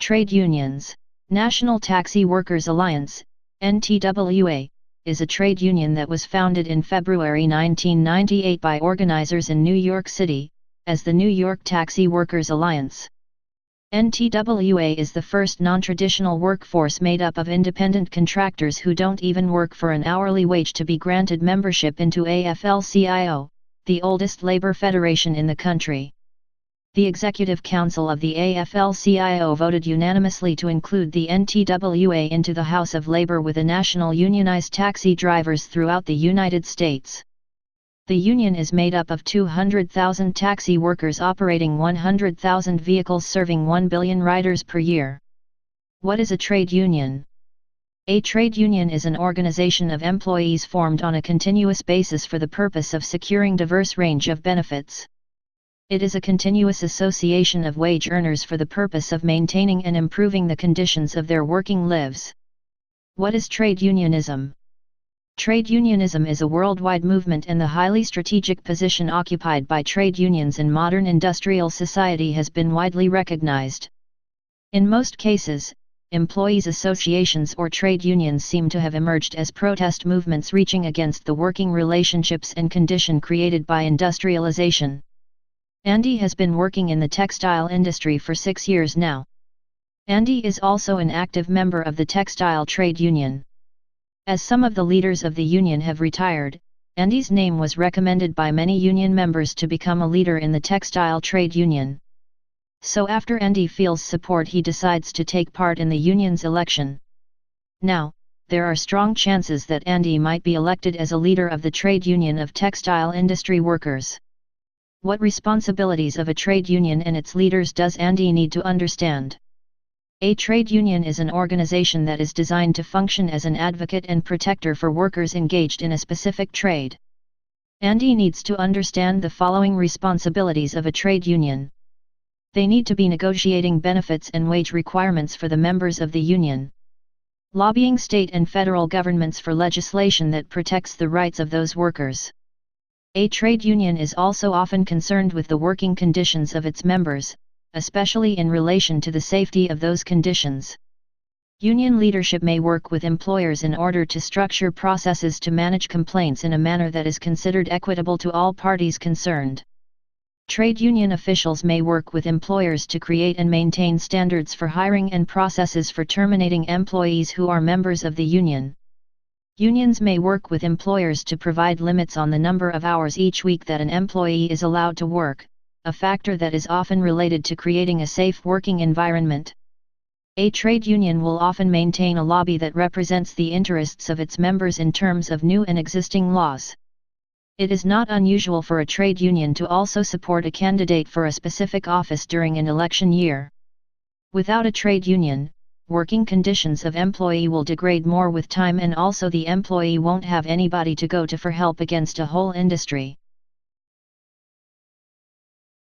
Trade unions. National Taxi Workers Alliance, NTWA, is a trade union that was founded in February 1998 by organizers in New York City, as the New York Taxi Workers Alliance. NTWA is the first non-traditional workforce made up of independent contractors who don't even work for an hourly wage to be granted membership into AFL-CIO, the oldest labor federation in the country. The Executive Council of the AFL-CIO voted unanimously to include the NTWA into the House of Labor with a national unionized taxi drivers throughout the United States. The union is made up of 200,000 taxi workers operating 100,000 vehicles serving 1 billion riders per year. What is a trade union? A trade union is an organization of employees formed on a continuous basis for the purpose of securing diverse range of benefits. It is a continuous association of wage earners for the purpose of maintaining and improving the conditions of their working lives. What is trade unionism? Trade unionism is a worldwide movement, and the highly strategic position occupied by trade unions in modern industrial society has been widely recognized. In most cases, employees' associations or trade unions seem to have emerged as protest movements reaching against the working relationships and condition created by industrialization. Andy has been working in the textile industry for 6 years now. Andy is also an active member of the textile trade union. As some of the leaders of the union have retired, Andy's name was recommended by many union members to become a leader in the textile trade union. So after Andy feels support, he decides to take part in the union's election. Now, there are strong chances that Andy might be elected as a leader of the trade union of textile industry workers. What responsibilities of a trade union and its leaders does Andy need to understand? A trade union is an organization that is designed to function as an advocate and protector for workers engaged in a specific trade. Andy needs to understand the following responsibilities of a trade union. They need to be negotiating benefits and wage requirements for the members of the union, lobbying state and federal governments for legislation that protects the rights of those workers. A trade union is also often concerned with the working conditions of its members, especially in relation to the safety of those conditions. Union leadership may work with employers in order to structure processes to manage complaints in a manner that is considered equitable to all parties concerned. Trade union officials may work with employers to create and maintain standards for hiring and processes for terminating employees who are members of the union. Unions may work with employers to provide limits on the number of hours each week that an employee is allowed to work, a factor that is often related to creating a safe working environment. A trade union will often maintain a lobby that represents the interests of its members in terms of new and existing laws. It is not unusual for a trade union to also support a candidate for a specific office during an election year. Without a trade union, working conditions of employee will degrade more with time, and also the employee won't have anybody to go to for help against a whole industry.